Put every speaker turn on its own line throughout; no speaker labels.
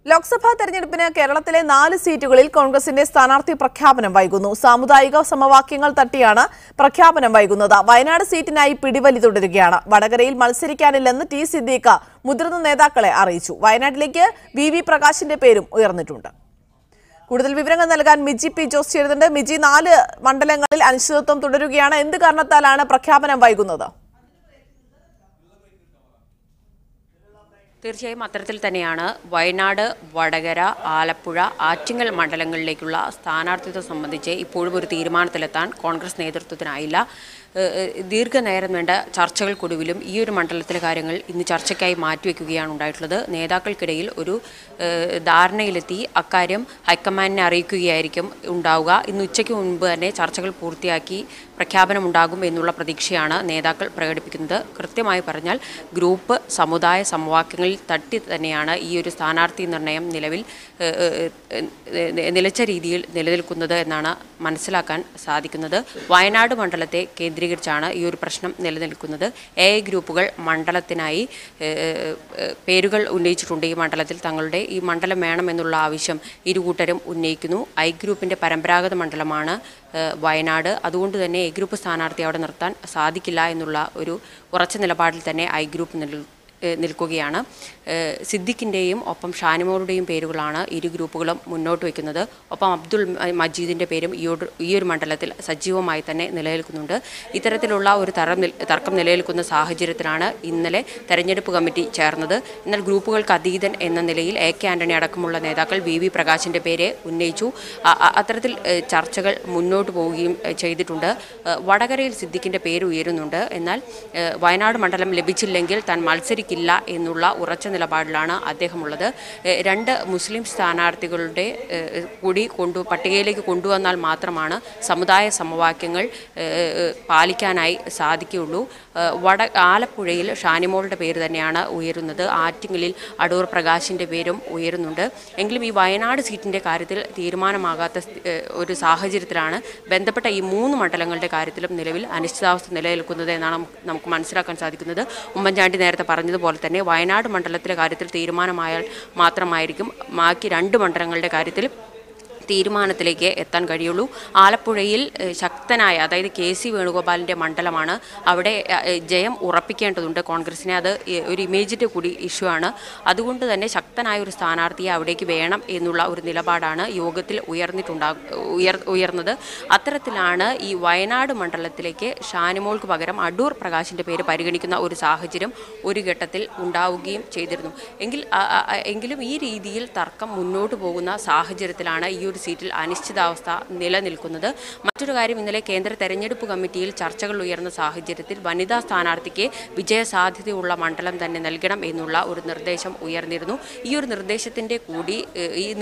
ലോക്സഭാ തെരഞ്ഞെടുപ്പിന് കേരളത്തിലെ 4 സീറ്റുകളിൽ കോൺഗ്രസിന്റെ സ്ഥാനാർത്ഥി പ്രഖ്യാപനം വൈകുന്നു. സാമുദായിക സമവാക്യങ്ങൾ തട്ടിയാണ് പ്രഖ്യാപനം വൈകുന്നത്. വയനാട് സീറ്റിനായി പിടിവലി തുടരുകയാണ്. വടകരയിൽ മത്സരിക്കാനില്ലെന്ന് ടി സിദ്ദീഖ് മുതിർന്ന നേതാക്കളെ അറിയിച്ചു. വയനാട്ടിലേക്ക് വി പ്രകാശിന്റെ പേരും ഉയർന്നിട്ടുണ്ട്. കൂടുതൽ വിവരങ്ങൾ നൽകാൻ മിജി പി ജോസ് ചേരുന്നുണ്ട്. മിജി, 4 മണ്ഡലങ്ങളിൽ അനിശ്ചിതത്വം തുടരുകയാണ്. എന്ത് കാരണത്താലാണ് പ്രഖ്യാപനം വൈകുന്നത്?
തീർച്ചയായും അത്തരത്തിൽ തന്നെയാണ്. വയനാട്, വടകര, ആലപ്പുഴ, ആറ്റിങ്ങൽ മണ്ഡലങ്ങളിലേക്കുള്ള സ്ഥാനാർത്ഥിത്വം സംബന്ധിച്ച് ഇപ്പോഴും ഒരു തീരുമാനത്തിലെത്താൻ കോൺഗ്രസ് നേതൃത്വത്തിനായില്ല. ദീർഘനേരം വേണ്ട ചർച്ചകൾക്കൊടുവിലും ഈ ഒരു മണ്ഡലത്തിലെ കാര്യങ്ങൾ ഇന്ന് ചർച്ചയ്ക്കായി മാറ്റിവെക്കുകയാണ് ഉണ്ടായിട്ടുള്ളത്. നേതാക്കൾക്കിടയിൽ ഒരു ധാരണയിലെത്തി അക്കാര്യം ഹൈക്കമാൻഡിനെ അറിയിക്കുകയായിരിക്കും ഉണ്ടാവുക. ഇന്ന് ഉച്ചയ്ക്ക് മുൻപ് തന്നെ ചർച്ചകൾ പൂർത്തിയാക്കി പ്രഖ്യാപനമുണ്ടാകും എന്നുള്ള പ്രതീക്ഷയാണ് നേതാക്കൾ പ്രകടിപ്പിക്കുന്നത്. കൃത്യമായി പറഞ്ഞാൽ ഗ്രൂപ്പ് സമുദായ സമവാക്യങ്ങളിൽ തട്ടി തന്നെയാണ് ഈ ഒരു സ്ഥാനാർത്ഥി നിർണയം നിലവിൽ നിലച്ച രീതിയിൽ നിലനിൽക്കുന്നത് എന്നാണ് മനസ്സിലാക്കാൻ സാധിക്കുന്നത്. വയനാട് മണ്ഡലത്തെ കേന്ദ്രീകരിച്ചാണ് ഈ ഒരു പ്രശ്നം നിലനിൽക്കുന്നത്. എ ഗ്രൂപ്പുകൾ മണ്ഡലത്തിനായി പേരുകൾ ഉന്നയിച്ചിട്ടുണ്ട്. ഈ മണ്ഡലത്തിൽ തങ്ങളുടെ ഈ മണ്ഡലം വേണമെന്നുള്ള ആവശ്യം ഇരുകൂട്ടരും ഉന്നയിക്കുന്നു. ഐ ഗ്രൂപ്പിൻ്റെ പരമ്പരാഗത മണ്ഡലമാണ് വയനാട്. അതുകൊണ്ട് തന്നെ എ ഗ്രൂപ്പ് സ്ഥാനാർത്ഥി അവിടെ നിർത്താൻ സാധിക്കില്ല എന്നുള്ള ഒരു ഉറച്ച നിലപാടിൽ തന്നെ ഐ ഗ്രൂപ്പ് നിൽക്കുകയാണ്. സിദ്ദിഖിൻ്റെയും ഒപ്പം ഷാനിമോളുടെയും പേരുകളാണ് ഇരു ഗ്രൂപ്പുകളും മുന്നോട്ട് വയ്ക്കുന്നത്. ഒപ്പം അബ്ദുൾ മജീദിൻ്റെ പേരും ഈ ഒരു മണ്ഡലത്തിൽ സജീവമായി തന്നെ നിലനിൽക്കുന്നുണ്ട്. ഇത്തരത്തിലുള്ള ഒരു തർക്കം നിലനിൽക്കുന്ന സാഹചര്യത്തിലാണ് ഇന്നലെ തെരഞ്ഞെടുപ്പ് കമ്മിറ്റി ചേർന്നത്. എന്നാൽ ഗ്രൂപ്പുകൾക്ക് അതീതൻ എന്ന നിലയിൽ എ കെ ആന്റണി അടക്കമുള്ള നേതാക്കൾ വി പ്രകാശിൻ്റെ പേര് ഉന്നയിച്ചു. അത്തരത്തിൽ ചർച്ചകൾ മുന്നോട്ട് പോവുകയും ചെയ്തിട്ടുണ്ട്. വടകരയിൽ സിദ്ദിഖിൻ്റെ പേര് ഉയരുന്നുണ്ട്. എന്നാൽ വയനാട് മണ്ഡലം ലഭിച്ചില്ലെങ്കിൽ താൻ മത്സരിക്കില്ല എന്നുള്ള ഉറച്ച നിലപാടിലാണ് അദ്ദേഹമുള്ളത്. 2 മുസ്ലിം സ്ഥാനാർത്ഥികളുടെ കൂടി പട്ടികയിലേക്ക് കൊണ്ടുവന്നാൽ മാത്രമാണ് സമുദായ സമവാക്യങ്ങൾ പാലിക്കാനായി സാധിക്കുകയുള്ളൂ. ആലപ്പുഴയിൽ ഷാനിമോളുടെ പേര് തന്നെയാണ് ഉയരുന്നത്. ആറ്റിങ്ങലിൽ അടൂർ പ്രകാശിൻ്റെ പേരും ഉയരുന്നുണ്ട്. എങ്കിലും ഈ വയനാട് സീറ്റിൻ്റെ കാര്യത്തിൽ തീരുമാനമാകാത്ത ഒരു സാഹചര്യത്തിലാണ് ബന്ധപ്പെട്ട ഈ 3 മണ്ഡലങ്ങളുടെ കാര്യത്തിലും നിലവിൽ അനിശ്ചിതാവസ്ഥ നിലനിൽക്കുന്നത് എന്നാണ് നമുക്ക് മനസ്സിലാക്കാൻ സാധിക്കുന്നത്. ഉമ്മൻചാണ്ടി നേരത്തെ പറഞ്ഞതുപോലെ തന്നെ വയനാട് മണ്ഡലത്തിലെ കാര്യത്തിൽ തീരുമാനമായാൽ മാത്രമായിരിക്കും ബാക്കി 2 മണ്ഡലങ്ങളുടെ കാര്യത്തിൽ തീരുമാനത്തിലേക്ക് എത്താൻ കഴിയുള്ളൂ. ആലപ്പുഴയിൽ ശക്തനായ, അതായത് KC വേണുഗോപാലിൻ്റെ മണ്ഡലമാണ്. അവിടെ ജയം ഉറപ്പിക്കേണ്ടതുണ്ട് കോൺഗ്രസിനെ. അത് ഒരു ഇമേജിൻ്റെ കൂടി ഇഷ്യൂ ആണ്. അതുകൊണ്ട് തന്നെ ശക്തനായ ഒരു സ്ഥാനാർത്ഥിയെ അവിടേക്ക് വേണം എന്നുള്ള ഒരു നിലപാടാണ് യോഗത്തിൽ ഉയർന്നത്. അത്തരത്തിലാണ് ഈ വയനാട് മണ്ഡലത്തിലേക്ക് ഷാനിമോൾക്ക് പകരം അടൂർ പ്രകാശിൻ്റെ പേര് പരിഗണിക്കുന്ന ഒരു സാഹചര്യം ഒരു ഘട്ടത്തിൽ ഉണ്ടാവുകയും ചെയ്തിരുന്നു. എങ്കിലും ഈ രീതിയിൽ തർക്കം മുന്നോട്ട് പോകുന്ന സാഹചര്യത്തിലാണ് ഈ ഒരു സീറ്റിൽ അനിശ്ചിതാവസ്ഥ നിലനിൽക്കുന്നത്. മറ്റൊരു കാര്യം, ഇന്നലെ കേന്ദ്ര തെരഞ്ഞെടുപ്പ് കമ്മിറ്റിയിൽ ചർച്ചകൾ ഉയർന്ന സാഹചര്യത്തിൽ വനിതാ സ്ഥാനാർത്ഥിക്ക് വിജയസാധ്യതയുള്ള മണ്ഡലം തന്നെ നൽകണം എന്നുള്ള ഒരു നിർദ്ദേശം ഉയർന്നിരുന്നു. ഈ ഒരു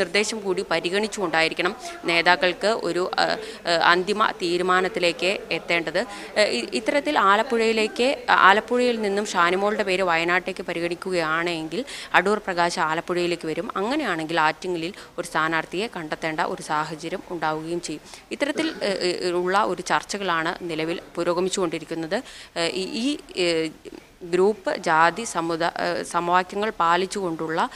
നിർദ്ദേശം കൂടി പരിഗണിച്ചുകൊണ്ടായിരിക്കണം നേതാക്കൾക്ക് ഒരു അന്തിമ തീരുമാനത്തിലേക്ക് എത്തേണ്ടത്. ഇത്തരത്തിൽ ആലപ്പുഴയിൽ നിന്നും ഷാനിമോളുടെ പേര് വയനാട്ടിലേക്ക് പരിഗണിക്കുകയാണെങ്കിൽ അടൂർ പ്രകാശ് ആലപ്പുഴയിലേക്ക് വരും. അങ്ങനെയാണെങ്കിൽ ആറ്റിങ്ങലിൽ ഒരു സ്ഥാനാർത്ഥിയെ കണ്ടെത്തേണ്ട ഒരു സാഹചര്യം ഉണ്ടാവുകയും ചെയ്യും. ഇത്തരത്തിൽ ഉള്ള ഒരു ചർച്ചകളാണ് നിലവിൽ പുരോഗമിച്ചുകൊണ്ടിരിക്കുന്നത്. ഈ ഗ്രൂപ്പ് ജാതി സമവാക്യങ്ങൾ പാലിച്ചുകൊണ്ടുള്ള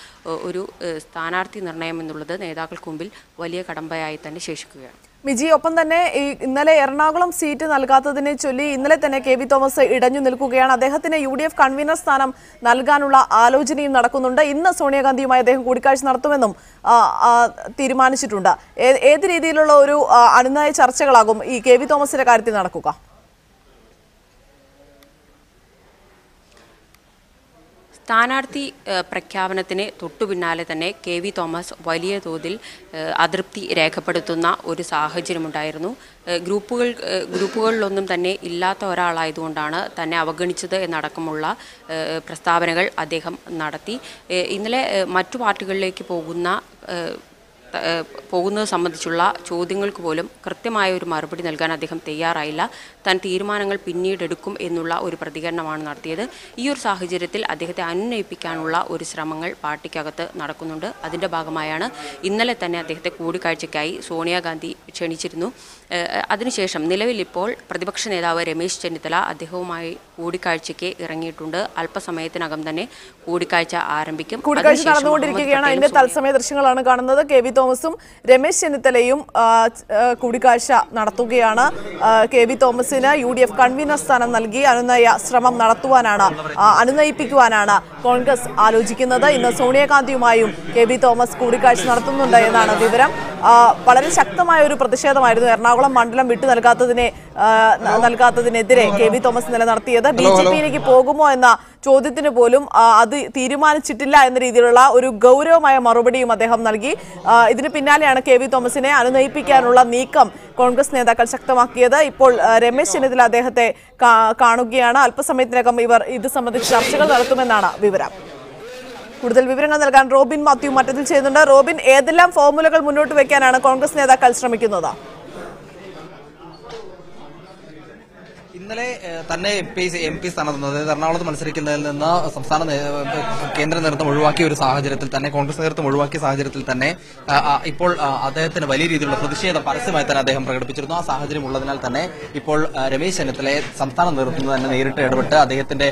ഒരു സ്ഥാനാർത്ഥി നിർണയം എന്നുള്ളത് നേതാക്കൾക്ക് മുമ്പിൽ വലിയ കടമ്പയായി തന്നെ ശേഷിക്കുകയാണ്.
മിജി, ഒപ്പം തന്നെ ഇന്നലെ എറണാകുളം സീറ്റ് നൽകാത്തതിനെ ചൊല്ലി ഇന്നലെ തന്നെ KV തോമസ് ഇടഞ്ഞു നിൽക്കുകയാണ്. അദ്ദേഹത്തിന് UDF കൺവീനർ സ്ഥാനം നൽകാനുള്ള ആലോചനയും നടക്കുന്നുണ്ട്. ഇന്ന് സോണിയാഗാന്ധിയുമായി അദ്ദേഹം കൂടിക്കാഴ്ച നടത്തുമെന്നും തീരുമാനിച്ചിട്ടുണ്ട്. ഏത് രീതിയിലുള്ള ഒരു അനുനയ ചർച്ചകളാകും ഈ KV തോമസിന്റെ കാര്യത്തിൽ നടക്കുക?
സ്ഥാനാർത്ഥി പ്രഖ്യാപനത്തിന് തൊട്ടു പിന്നാലെ തന്നെ KV തോമസ് വലിയ തോതിൽ അതൃപ്തി രേഖപ്പെടുത്തുന്ന ഒരു സാഹചര്യമുണ്ടായിരുന്നു. ഗ്രൂപ്പുകളിലൊന്നും തന്നെ ഇല്ലാത്ത ഒരാളായതുകൊണ്ടാണ് തന്നെ അവഗണിച്ചത് എന്നടക്കമുള്ള പ്രസ്താവനകൾ അദ്ദേഹം നടത്തി. ഇന്നലെ മറ്റു പാർട്ടികളിലേക്ക് പോകുന്ന പോകുന്നത് സംബന്ധിച്ചുള്ള ചോദ്യങ്ങൾക്ക് പോലും കൃത്യമായ ഒരു മറുപടി നൽകാൻ അദ്ദേഹം തയ്യാറായില്ല. താൻ തീരുമാനങ്ങൾ പിന്നീട് എടുക്കും എന്നുള്ള ഒരു പ്രതികരണമാണ് നടത്തിയത്. ഈ ഒരു സാഹചര്യത്തിൽ അദ്ദേഹത്തെ അനുനയിപ്പിക്കാനുള്ള ഒരു ശ്രമങ്ങൾ പാർട്ടിക്കകത്ത് നടക്കുന്നുണ്ട്. അതിൻ്റെ ഭാഗമായാണ് ഇന്നലെ തന്നെ അദ്ദേഹത്തെ കൂടിക്കാഴ്ചയ്ക്കായി സോണിയാഗാന്ധി ക്ഷണിച്ചിരുന്നു. അതിനുശേഷം നിലവിൽ ഇപ്പോൾ പ്രതിപക്ഷ നേതാവ് രമേശ് ചെന്നിത്തല അദ്ദേഹവുമായി കൂടിക്കാഴ്ചയ്ക്ക് ഇറങ്ങിയിട്ടുണ്ട്. അല്പസമയത്തിനകം തന്നെ കൂടിക്കാഴ്ച ആരംഭിക്കും.
കൂടിക്കാഴ്ച നടന്നുകൊണ്ടിരിക്കുകയാണ്. അതിന്റെ തത്സമയ ദൃശ്യങ്ങളാണ് കാണുന്നത്. കെ.വി. തോമസും രമേശ് ചെന്നിത്തലയും കൂടിക്കാഴ്ച നടത്തുകയാണ്. കെ.വി. തോമസിന് UDF കൺവീനർ സ്ഥാനം നൽകി അനുനയ ശ്രമം നടത്തുവാനാണ്, അനുനയിപ്പിക്കുവാനാണ് കോൺഗ്രസ് ആലോചിക്കുന്നത്. ഇന്ന് സോണിയാഗാന്ധിയുമായും കെ.വി. തോമസ് കൂടിക്കാഴ്ച നടത്തുന്നുണ്ട് എന്നാണ് വിവരം. വളരെ ശക്തമായ ഒരു പ്രതിഷേധമായിരുന്നു എറണാകുളം മണ്ഡലം വിട്ടു നൽകാത്തതിനെതിരെ കെ.വി. തോമസ് ഇന്നലെ നടത്തിയത്. BJP-യിലേക്ക് പോകുമോ എന്ന ചോദ്യത്തിന് പോലും അത് തീരുമാനിച്ചിട്ടില്ല എന്ന രീതിയിലുള്ള ഒരു ഗൗരവമായ മറുപടിയും അദ്ദേഹം നൽകി. ഇതിന് പിന്നാലെയാണ് കെ.വി. തോമസിനെ അനുനയിപ്പിക്കാനുള്ള നീക്കം കോൺഗ്രസ് നേതാക്കൾ ശക്തമാക്കിയത്. ഇപ്പോൾ രമേശ് ചെന്നിത്തല അദ്ദേഹത്തെ കാണുകയാണ്. അല്പസമയത്തിനകം ഇവർ ഇത് സംബന്ധിച്ച് ചർച്ചകൾ നടത്തുമെന്നാണ് വിവരം. കൂടുതൽ വിവരങ്ങൾ നൽകാൻ റോബിൻ മാത്യു മറ്റത്തിൽ ചെയ്യുന്നുണ്ട്. റോബിൻ, ഏതെല്ലാം ഫോർമുലകൾ മുന്നോട്ട് വെക്കാനാണ് കോൺഗ്രസ് നേതാക്കൾ ശ്രമിക്കുന്നത്?
ഇന്നലെ തന്നെ എം പി സ്ഥാനത്ത്, അതായത് എറണാകുളത്ത് മത്സരിക്കുന്നതിൽ നിന്ന് സംസ്ഥാന കേന്ദ്ര നേതൃത്വം ഒഴിവാക്കിയ ഒരു സാഹചര്യത്തിൽ തന്നെ, കോൺഗ്രസ് നേതൃത്വം ഒഴിവാക്കിയ സാഹചര്യത്തിൽ തന്നെ ഇപ്പോൾ അദ്ദേഹത്തിന് വലിയ രീതിയിലുള്ള പ്രതിഷേധം പരസ്യമായി തന്നെ അദ്ദേഹം പ്രകടിപ്പിച്ചിരുന്നു. ആ സാഹചര്യം ഉള്ളതിനാൽ തന്നെ ഇപ്പോൾ രമേശ് ചെന്നിത്തലയെ സംസ്ഥാന നേതൃത്വം തന്നെ നേരിട്ട് ഇടപെട്ട് അദ്ദേഹത്തിന്റെ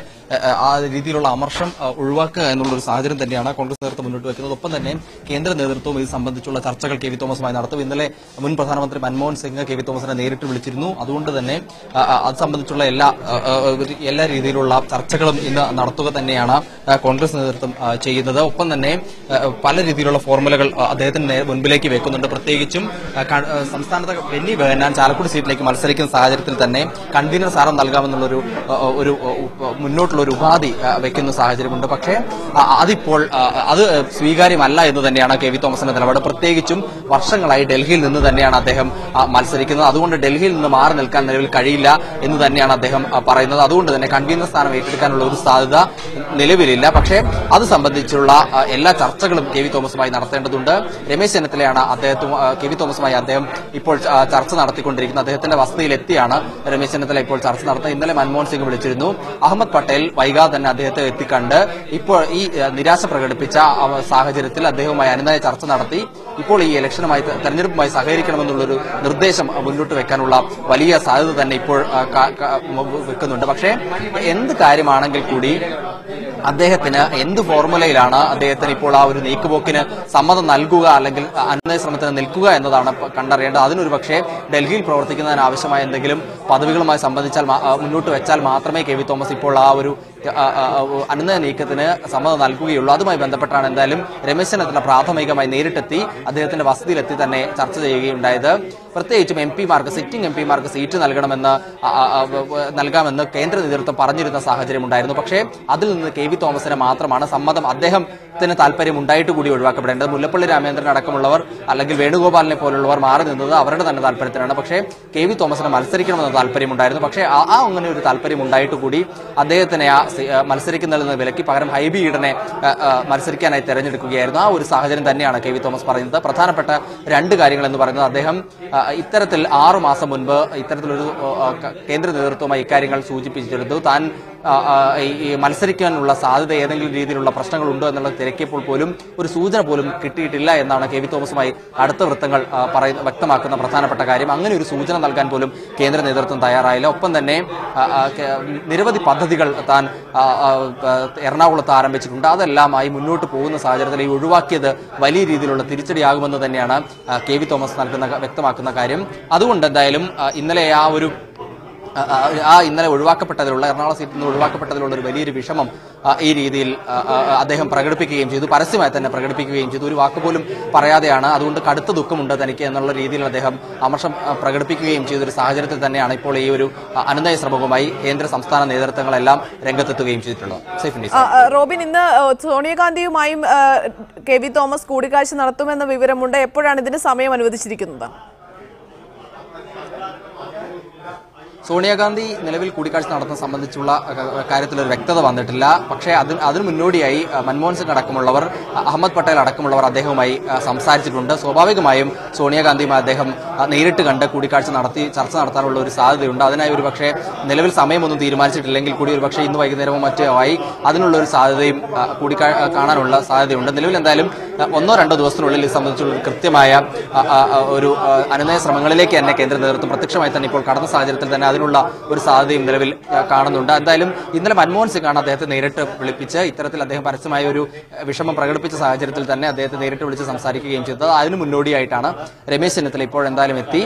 ആ രീതിയിലുള്ള അമർഷം ഒഴിവാക്കുക എന്നുള്ളൊരു സാഹചര്യം തന്നെയാണ് കോൺഗ്രസ് നേതൃത്വം മുന്നോട്ട് വെക്കുന്നത്. ഒപ്പം തന്നെ കേന്ദ്ര നേതൃത്വവും ഇത് സംബന്ധിച്ചുള്ള ചർച്ചകൾ കെ.വി. തോമസുമായി നടത്തും. ഇന്നലെ മുൻ പ്രധാനമന്ത്രി മൻമോഹൻ സിംഗ് കെ.വി. തോമസിനെ നേരിട്ട് വിളിച്ചിരുന്നു. അതുകൊണ്ട് തന്നെ അത് സംബന്ധിച്ചുള്ള എല്ലാ രീതിയിലുള്ള ചർച്ചകളും ഇന്ന് നടത്തുക തന്നെയാണ് കോൺഗ്രസ് നേതൃത്വം ചെയ്യുന്നത്. ഒപ്പം തന്നെ പല രീതിയിലുള്ള ഫോർമുലകൾ അദ്ദേഹത്തിന് മുൻപിലേക്ക് വെക്കുന്നുണ്ട്. പ്രത്യേകിച്ചും സംസ്ഥാനത്തെ ബെന്നി ബെഹനാൻ ചാലക്കുടി സീറ്റിലേക്ക് മത്സരിക്കുന്ന സാഹചര്യത്തിൽ തന്നെ കൺവീനർ സ്ഥാനം നൽകാമെന്നുള്ളൊരു മുന്നോട്ടുള്ള ഒരു ഉപാധി വെക്കുന്ന സാഹചര്യമുണ്ട്. പക്ഷേ അതിപ്പോൾ അത് സ്വീകാര്യമല്ല എന്ന് തന്നെയാണ് കെ.വി. തോമസിന്റെ നിലപാട്. പ്രത്യേകിച്ചും വർഷങ്ങളായി ഡൽഹിയിൽ നിന്ന് തന്നെയാണ് അദ്ദേഹം മത്സരിക്കുന്നത്. അതുകൊണ്ട് ഡൽഹിയിൽ നിന്ന് മാറി നിൽക്കാൻ നിലവിൽ കഴിയില്ല എന്ന് തന്നെയാണ് അദ്ദേഹം പറയുന്നത്. അതുകൊണ്ട് തന്നെ കൺവീനർ സ്ഥാനം ഏറ്റെടുക്കാനുള്ള ഒരു സാധ്യത നിലവിലില്ല. പക്ഷേ അത് സംബന്ധിച്ചുള്ള എല്ലാ ചർച്ചകളും കെ.വി. തോമസുമായി നടത്തേണ്ടതുണ്ട്. രമേശ് ചെന്നിത്തലയാണ് കെ.വി. തോമസുമായി അദ്ദേഹം ഇപ്പോൾ ചർച്ച നടത്തിക്കൊണ്ടിരിക്കുന്നത്. അദ്ദേഹത്തിന്റെ വസതിയിലെത്തിയാണ് രമേശ് ചെന്നിത്തല ഇപ്പോൾ ചർച്ച നടത്തുന്നത്. ഇന്നലെ മൻമോഹൻ സിംഗ് വിളിച്ചിരുന്നു. അഹമ്മദ് പട്ടേൽ വൈകാതെ തന്നെ അദ്ദേഹത്തെ എത്തിക്കണ്ട് ഇപ്പോൾ ഈ നിരാശ പ്രകടിപ്പിച്ച സാഹചര്യത്തിൽ അദ്ദേഹവുമായി അനുനയ ചർച്ച നടത്തി ഇപ്പോൾ ഈ ഇലക്ഷനുമായി, തെരഞ്ഞെടുപ്പുമായി സഹകരിക്കണമെന്നുള്ളൊരു നിർദ്ദേശം മുന്നോട്ട് വെക്കാനുള്ള വലിയ സാധ്യത തന്നെ ഇപ്പോൾ വെക്കുന്നുണ്ട്. പക്ഷേ എന്ത് കാര്യമാണെങ്കിൽ കൂടി അദ്ദേഹത്തിന് എന്ത് ഫോർമുലയിലാണ് അദ്ദേഹത്തിന് ഇപ്പോൾ ആ ഒരു നീക്കുപോക്കിന് സമ്മതം നൽകുക അല്ലെങ്കിൽ അനുനയ ശ്രമത്തിന് നിൽക്കുക എന്നതാണ് കണ്ടറിയേണ്ടത്. അതിനൊരു പക്ഷേ ഡൽഹിയിൽ പ്രവർത്തിക്കുന്നതിന് ആവശ്യമായ എന്തെങ്കിലും പദവികളുമായി സംബന്ധിച്ചാൽ മുന്നോട്ട് വെച്ചാൽ മാത്രമേ കെ.വി. തോമസ് ഇപ്പോൾ ആ ഒരു അനുനയ നീക്കത്തിന് സമ്മതം നൽകുകയുള്ളൂ. അതുമായി ബന്ധപ്പെട്ടാണ് എന്തായാലും രമേശ് ചെന്നിത്തല പ്രാഥമികമായി നേരിട്ടെത്തി അദ്ദേഹത്തിന്റെ വസതിയിലെത്തി തന്നെ ചർച്ച ചെയ്യുകയുണ്ടായത്. പ്രത്യേകിച്ചും സിറ്റിംഗ് എം പിമാർക്ക് സീറ്റ് നൽകാമെന്ന് കേന്ദ്ര നേതൃത്വം പറഞ്ഞിരുന്ന സാഹചര്യം ഉണ്ടായിരുന്നു. പക്ഷേ അതിൽ നിന്ന് കെ.വി. തോമസിന് മാത്രമാണ് സമ്മതം, അദ്ദേഹത്തിന് താല്പര്യം ഉണ്ടായിട്ട് കൂടി ഒഴിവാക്കപ്പെടേണ്ടത്. മുല്ലപ്പള്ളി രാമചന്ദ്രൻ അടക്കമുള്ളവർ അല്ലെങ്കിൽ വേണുഗോപാലിനെ പോലുള്ളവർ മാറി നിന്നത് അവരുടെ തന്നെ താല്പര്യത്തിനാണ്. പക്ഷേ കെ.വി. തോമസിന് മത്സരിക്കണമെന്ന താല്പര്യമുണ്ടായിരുന്നു. പക്ഷേ അങ്ങനെ ഒരു താല്പര്യം ഉണ്ടായിട്ട് കൂടി അദ്ദേഹത്തിനെ മത്സരിക്കുന്നതിൽ നിന്ന് വിലക്കി പകരം ഹൈബി ഈഡനെ മത്സരിക്കാനായി തെരഞ്ഞെടുക്കുകയായിരുന്നു. ആ ഒരു സാഹചര്യം തന്നെയാണ് കെ.വി. തോമസ് പറയുന്നത്. പ്രധാനപ്പെട്ട രണ്ട് കാര്യങ്ങൾ എന്ന് പറയുന്നത്, അദ്ദേഹം ഇത്തരത്തിൽ 6 മാസം മുൻപ് ഇത്തരത്തിലൊരു കേന്ദ്ര നേതൃത്വമായി ഇക്കാര്യങ്ങൾ സൂചിപ്പിച്ചിരുന്നു. താൻ മത്സരിക്കാനുള്ള സാധ്യത ഏതെങ്കിലും രീതിയിലുള്ള പ്രശ്നങ്ങളുണ്ടോ എന്നുള്ളത് തിരക്കിയപ്പോൾ പോലും ഒരു സൂചന പോലും കിട്ടിയിട്ടില്ല എന്നാണ് കെ.വി. തോമസുമായി അടുത്ത വൃത്തങ്ങൾ വ്യക്തമാക്കുന്ന പ്രധാനപ്പെട്ട കാര്യം. അങ്ങനെ ഒരു സൂചന നൽകാൻ പോലും കേന്ദ്ര നേതൃത്വം തയ്യാറായില്ല. ഒപ്പം തന്നെ നിരവധി പദ്ധതികൾ താൻ എറണാകുളത്ത് ആരംഭിച്ചിട്ടുണ്ട്. അതെല്ലാമായി മുന്നോട്ട് പോകുന്ന സാഹചര്യത്തിൽ ഈ ഒഴിവാക്കിയത് വലിയ രീതിയിലുള്ള തിരിച്ചടിയാകുമെന്ന് തന്നെയാണ് കെ.വി. തോമസ് വ്യക്തമാക്കുന്ന കാര്യം. അതുകൊണ്ട് എന്തായാലും ഇന്നലെ ഒഴിവാക്കപ്പെട്ടതിലുള്ള എറണാകുളം സീറ്റിൽ നിന്ന് ഒഴിവാക്കപ്പെട്ടതിലുള്ള ഒരു വലിയൊരു വിഷമം ഈ രീതിയിൽ അദ്ദേഹം പ്രകടിപ്പിക്കുകയും ചെയ്തു, പരസ്യമായി തന്നെ പ്രകടിപ്പിക്കുകയും ചെയ്തു. ഒരു വാക്ക് പോലും പറയാതെയാണ്. അതുകൊണ്ട് കടുത്ത ദുഃഖമുണ്ട് തനിക്ക് എന്നുള്ള രീതിയിൽ അദ്ദേഹം അമർഷം പ്രകടിപ്പിക്കുകയും ചെയ്തൊരു സാഹചര്യത്തിൽ തന്നെയാണ് ഇപ്പോൾ ഈ ഒരു അനുനയ ശ്രമവുമായി കേന്ദ്ര സംസ്ഥാന നേതൃത്വങ്ങളെല്ലാം രംഗത്തെത്തുകയും ചെയ്തിട്ടുള്ളത്.
റോബിൻ, ഇന്ന് സോണിയാഗാന്ധിയുമായും കെ.വി. തോമസ് കൂടിക്കാഴ്ച നടത്തുമെന്ന വിവരമുണ്ട്. എപ്പോഴാണ് ഇതിന് സമയം അനുവദിച്ചിരിക്കുന്നത്?
സോണിയാഗാന്ധി നിലവിൽ കൂടിക്കാഴ്ച നടത്തുന്നത് സംബന്ധിച്ചുള്ള കാര്യത്തിൽ ഒരു വ്യക്തത വന്നിട്ടില്ല. പക്ഷേ അതിന് മുന്നോടിയായി മൻമോഹൻ സിംഗ് അടക്കമുള്ളവർ, അഹമ്മദ് പട്ടേൽ അടക്കമുള്ളവർ അദ്ദേഹവുമായി സംസാരിച്ചിട്ടുണ്ട്. സ്വാഭാവികമായും സോണിയാഗാന്ധിയുമായി അദ്ദേഹം നേരിട്ട് കണ്ട് കൂടിക്കാഴ്ച നടത്തി ചർച്ച നടത്താനുള്ള ഒരു സാധ്യതയുണ്ട്. അതിനായി ഒരുപക്ഷെ നിലവിൽ സമയമൊന്നും തീരുമാനിച്ചിട്ടില്ലെങ്കിൽ കൂടി ഒരുപക്ഷെ ഇന്ന് വൈകുന്നേരമോ മറ്റോ ആയി അതിനുള്ള ഒരു സാധ്യതയും കാണാനുള്ള സാധ്യതയുണ്ട്. നിലവിൽ എന്തായാലും 1-2 ദിവസത്തിനുള്ളിൽ ഇത് സംബന്ധിച്ചുള്ള കൃത്യമായ ഒരു അനുനയ ശ്രമങ്ങളിലേക്ക് തന്നെ കേന്ദ്ര നേതൃത്വം പ്രത്യക്ഷമായി തന്നെ ഇപ്പോൾ കടന്ന സാഹചര്യത്തിൽ തന്നെ അതിനുള്ള ഒരു സാധ്യതയും നിലവിൽ കാണുന്നുണ്ട്. എന്തായാലും ഇന്നലെ മൻമോഹൻ സിംഗ് ആണ് അദ്ദേഹത്തെ നേരിട്ട് വിളിപ്പിച്ച് ഇത്തരത്തിൽ അദ്ദേഹം പരസ്യമായ ഒരു വിഷമം പ്രകടിപ്പിച്ച സാഹചര്യത്തിൽ തന്നെ അദ്ദേഹത്തെ നേരിട്ട് വിളിച്ച് സംസാരിക്കുകയും ചെയ്തത്. അതിന് മുന്നോടിയായിട്ടാണ് രമേശ് ചെന്നിത്തല ഇപ്പോൾ എന്തായാലും എത്തി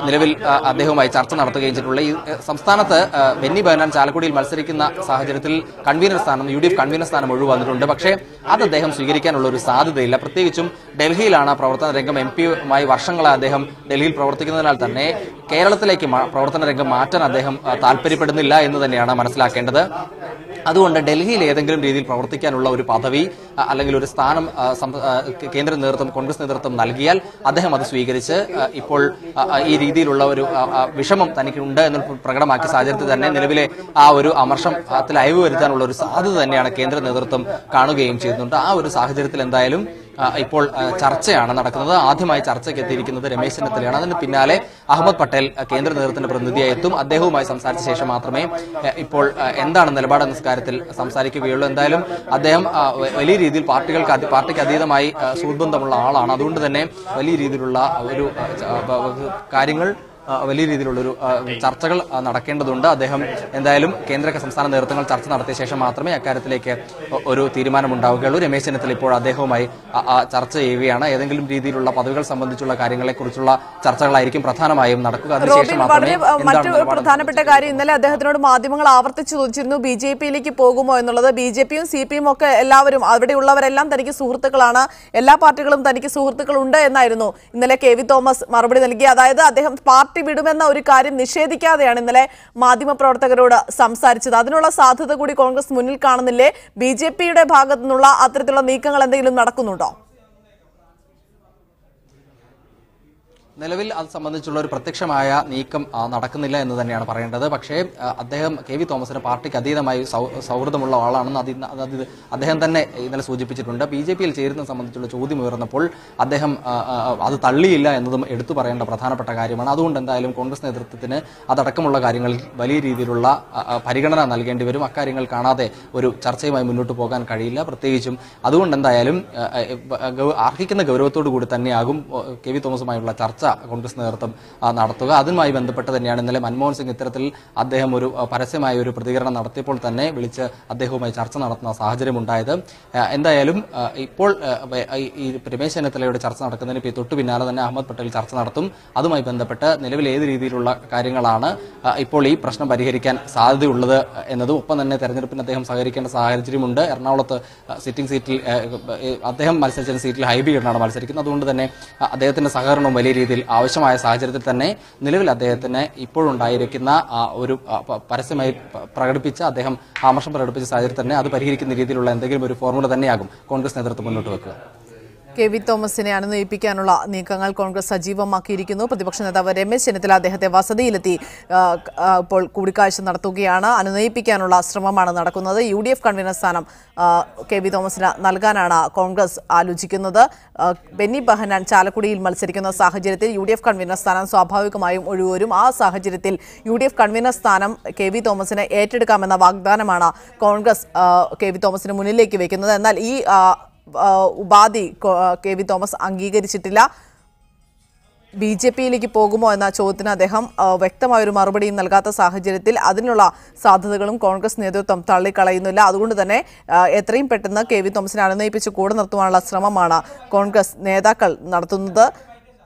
നിലവിൽ അദ്ദേഹവുമായി ചർച്ച നടത്തുകയും ചെയ്തിട്ടുള്ളത്. ഈ സംസ്ഥാനത്ത് ബെന്നി ബെഹനാൻ ചാലക്കുടിയിൽ മത്സരിക്കുന്ന സാഹചര്യത്തിൽ കൺവീനർ സ്ഥാനം UDF കൺവീനർ സ്ഥാനം ഒഴിവന്നിട്ടുണ്ട്. പക്ഷേ അത് അദ്ദേഹം സ്വീകരിക്കാനുള്ള ഒരു സാധ്യതയില്ല. പ്രത്യേകിച്ചും ഡൽഹിയിലാണ് പ്രവർത്തന രംഗം. MP-യുമായി വർഷങ്ങളായി അദ്ദേഹം ഡൽഹിയിൽ പ്രവർത്തിക്കുന്നതിനാൽ തന്നെ കേരളത്തിലേക്ക് പ്രവർത്തന രംഗം മാറ്റാൻ അദ്ദേഹം താല്പര്യപ്പെടുന്നില്ല എന്ന് തന്നെയാണ് മനസ്സിലാക്കേണ്ടത്. അതുകൊണ്ട് ഡൽഹിയിൽ ഏതെങ്കിലും രീതിയിൽ പ്രവർത്തിക്കാനുള്ള ഒരു പദവി അല്ലെങ്കിൽ ഒരു സ്ഥാനം കേന്ദ്ര നേതൃത്വം, കോൺഗ്രസ് നേതൃത്വം നൽകിയാൽ അദ്ദേഹം അത് സ്വീകരിച്ച് ഇപ്പോൾ ഈ രീതിയിലുള്ള ഒരു വിഷമം തനിക്കുണ്ട് എന്ന് പ്രകടമാക്കിയ സാഹചര്യത്തിൽ തന്നെ നിലവിലെ ആ ഒരു അമർഷത്തിൽ അയവ് വരുത്താനുള്ള ഒരു സാധ്യത തന്നെയാണ് കേന്ദ്ര നേതൃത്വം കാണുകയും ചെയ്യുന്നുണ്ട്. ആ ഒരു സാഹചര്യത്തിൽ എന്തായാലും ഇപ്പോൾ ചർച്ചയാണ് നടക്കുന്നത്. ആദ്യമായി ചർച്ചയ്ക്ക് എത്തിയിരിക്കുന്നത് രമേശ് ചെന്നിത്തലയാണ്. അതിന് പിന്നാലെ അഹമ്മദ് പട്ടേൽ കേന്ദ്ര നേതൃത്വത്തിന്റെ പ്രതിനിധിയായി എത്തും. അദ്ദേഹവുമായി സംസാരിച്ച ശേഷം മാത്രമേ ഇപ്പോൾ എന്താണ് നിലപാടെന്ന കാര്യത്തിൽ സംസാരിക്കുകയുള്ളൂ. എന്തായാലും അദ്ദേഹം വലിയ രീതിയിൽ പാർട്ടിക്ക് അതീതമായി സുഹൃത്ബന്ധമുള്ള ആളാണ്. അതുകൊണ്ട് തന്നെ വലിയ രീതിയിലുള്ള ഒരു കാര്യങ്ങൾ, വലിയ രീതിയിലുള്ളൊരു ചർച്ചകൾ നടക്കേണ്ടതുണ്ട്. അദ്ദേഹം എന്തായാലും കേന്ദ്ര സംസ്ഥാന നേതൃത്വങ്ങൾ ചർച്ച നടത്തിയ ശേഷം മാത്രമേ അക്കാര്യത്തിലേക്ക് ഒരു തീരുമാനമുണ്ടാവുകയുള്ളൂ. രമേശ് ചെന്നിത്തല ഇപ്പോൾ അദ്ദേഹവുമായി ചർച്ച ചെയ്യുകയാണ്. ഏതെങ്കിലും രീതിയിലുള്ള പദവികൾ സംബന്ധിച്ചുള്ള കാര്യങ്ങളെക്കുറിച്ചുള്ള ചർച്ചകളായിരിക്കും പ്രധാനമായും നടക്കുക. അതിനുശേഷം മാത്രമേ
മറ്റൊരു പ്രധാനപ്പെട്ട കാര്യം, ഇന്നലെ അദ്ദേഹത്തിനോട് മാധ്യമങ്ങൾ ആവർത്തിച്ചു ചോദിച്ചിരുന്നു BJP-യിലേക്ക് പോകുമോ എന്നുള്ളത്. BJP-യും CPM ഒക്കെ എല്ലാവരും, അവിടെയുള്ളവരെല്ലാം തനിക്ക് സുഹൃത്തുക്കളാണ്, എല്ലാ പാർട്ടികളും തനിക്ക് സുഹൃത്തുക്കളുണ്ട് എന്നായിരുന്നു ഇന്നലെ KV തോമസ് മറുപടി നൽകി. അതായത് അദ്ദേഹം പാർട്ടി വിടുമെന്ന ഒരു കാര്യം നിഷേധിക്കാതെയാണ് ഇന്നലെ മാധ്യമപ്രവർത്തകരോട് സംസാരിച്ചത്. അതിനുള്ള സാധ്യത കൂടി കോൺഗ്രസ് മുന്നിൽ കാണുന്നില്ലേ? BJP-യുടെ ഭാഗത്തു നിന്നുള്ള അത്തരത്തിലുള്ള നീക്കങ്ങൾ എന്തെങ്കിലും നടക്കുന്നുണ്ടോ?
നിലവിൽ അത് സംബന്ധിച്ചുള്ള ഒരു പ്രത്യക്ഷമായ നീക്കം നടക്കുന്നില്ല എന്ന് തന്നെയാണ് പറയേണ്ടത്. പക്ഷേ അദ്ദേഹം KV തോമസിന് പാർട്ടിക്ക് അതീതമായി സൗഹൃദമുള്ള ആളാണെന്ന് അദ്ദേഹം തന്നെ ഇന്നലെ സൂചിപ്പിച്ചിട്ടുണ്ട്. BJP-യിൽ ചേരുന്നത് സംബന്ധിച്ചുള്ള ചോദ്യം ഉയർന്നപ്പോൾ അദ്ദേഹം അത് തള്ളിയില്ല എന്നതും എടുത്തു പറയേണ്ട പ്രധാനപ്പെട്ട കാര്യമാണ്. അതുകൊണ്ട് എന്തായാലും കോൺഗ്രസ് നേതൃത്വത്തിന് അതടക്കമുള്ള കാര്യങ്ങളിൽ വലിയ രീതിയിലുള്ള പരിഗണന നൽകേണ്ടി വരും. അക്കാര്യങ്ങൾ കാണാതെ ഒരു ചർച്ചയുമായി മുന്നോട്ട് പോകാൻ കഴിയില്ല. പ്രത്യേകിച്ചും അതുകൊണ്ട് എന്തായാലും അർഹിക്കുന്ന ഗൗരവത്തോടു കൂടി തന്നെയാകും KV തോമസുമായുള്ള ചർച്ച കോൺഗ്രസ് നേതൃത്വം നടത്തുക. അതുമായി ബന്ധപ്പെട്ട് തന്നെയാണ് ഇന്നലെ മൻമോഹൻ സിംഗ് ഇത്തരത്തിൽ അദ്ദേഹം ഒരു പരസ്യമായ ഒരു പ്രതികരണം നടത്തിയപ്പോൾ തന്നെ വിളിച്ച് അദ്ദേഹവുമായി ചർച്ച നടത്തുന്ന സാഹചര്യം ഉണ്ടായത്. എന്തായാലും ഇപ്പോൾ ഈ രമേശ് ചെന്നിത്തലയുടെ ചർച്ച നടക്കുന്നതിന് തൊട്ടു പിന്നാലെ തന്നെ അഹമ്മദ് പട്ടേൽ ചർച്ച നടത്തും. അതുമായി ബന്ധപ്പെട്ട് നിലവിൽ ഏത് രീതിയിലുള്ള കാര്യങ്ങളാണ് ഇപ്പോൾ ഈ പ്രശ്നം പരിഹരിക്കാൻ സാധ്യതയുള്ളത് എന്നതും, ഒപ്പം തന്നെ തെരഞ്ഞെടുപ്പിന് അദ്ദേഹം സഹകരിക്കേണ്ട സാഹചര്യമുണ്ട്. എറണാകുളത്ത് സിറ്റിംഗ് സീറ്റിൽ അദ്ദേഹം മത്സരിച്ച സീറ്റിൽ ഹൈബി ഈഡനാണ് മത്സരിക്കുന്നത്. അതുകൊണ്ട് തന്നെ അദ്ദേഹത്തിന്റെ സഹകരണം വലിയ രീതിയിൽ ആവശ്യമായ സാഹചര്യത്തിൽ തന്നെ നിലവിൽ അദ്ദേഹത്തിന് ഇപ്പോഴുണ്ടായിരിക്കുന്ന ഒരു പരസ്യമായി പ്രകടിപ്പിച്ച അദ്ദേഹം ആമർശം പ്രകടിപ്പിച്ച സാഹചര്യത്തിൽ തന്നെ അത് പരിഹരിക്കുന്ന രീതിയിലുള്ള എന്തെങ്കിലും ഒരു ഫോർമുല തന്നെയാകും കോൺഗ്രസ് നേതൃത്വം മുന്നോട്ട് വെക്കുക.
KV തോമസിനെ അനുനയിപ്പിക്കാനുള്ള നീക്കങ്ങൾ കോൺഗ്രസ് സജീവമാക്കിയിരിക്കുന്നു. പ്രതിപക്ഷ നേതാവ് രമേശ് ചെന്നിത്തല അദ്ദേഹത്തെ വസതിയിലെത്തി ഇപ്പോൾ കൂടിക്കാഴ്ച നടത്തുകയാണ്. അനുനയിപ്പിക്കാനുള്ള ശ്രമമാണ് നടക്കുന്നത്. UDF കൺവീനർ സ്ഥാനം KV തോമസിന് നൽകാനാണ് കോൺഗ്രസ് ആലോചിക്കുന്നത്. ബെന്നി ബെഹനാൻ ചാലക്കുടിയിൽ മത്സരിക്കുന്ന സാഹചര്യത്തിൽ UDF കൺവീനർ സ്ഥാനം സ്വാഭാവികമായും ഒഴിവരും. ആ സാഹചര്യത്തിൽ UDF കൺവീനർ സ്ഥാനം KV തോമസിനെ ഏറ്റെടുക്കാമെന്ന വാഗ്ദാനമാണ് കോൺഗ്രസ് KV തോമസിന് മുന്നിലേക്ക് വയ്ക്കുന്നത്. എന്നാൽ ഈ ഉപാധി KV തോമസ് അംഗീകരിച്ചിട്ടില്ല. BJP-യിലേക്ക് പോകുമോ എന്ന ചോദ്യത്തിന് അദ്ദേഹം വ്യക്തമായൊരു മറുപടിയും നൽകാത്ത സാഹചര്യത്തിൽ അതിനുള്ള സാധ്യതകളും കോൺഗ്രസ് നേതൃത്വം തള്ളിക്കളയുന്നില്ല. അതുകൊണ്ട് തന്നെ എത്രയും പെട്ടെന്ന് KV തോമസിനെ അനുനയിപ്പിച്ച് കൂടെ നിർത്തുവാനുള്ള ശ്രമമാണ് കോൺഗ്രസ് നേതാക്കൾ നടത്തുന്നത്.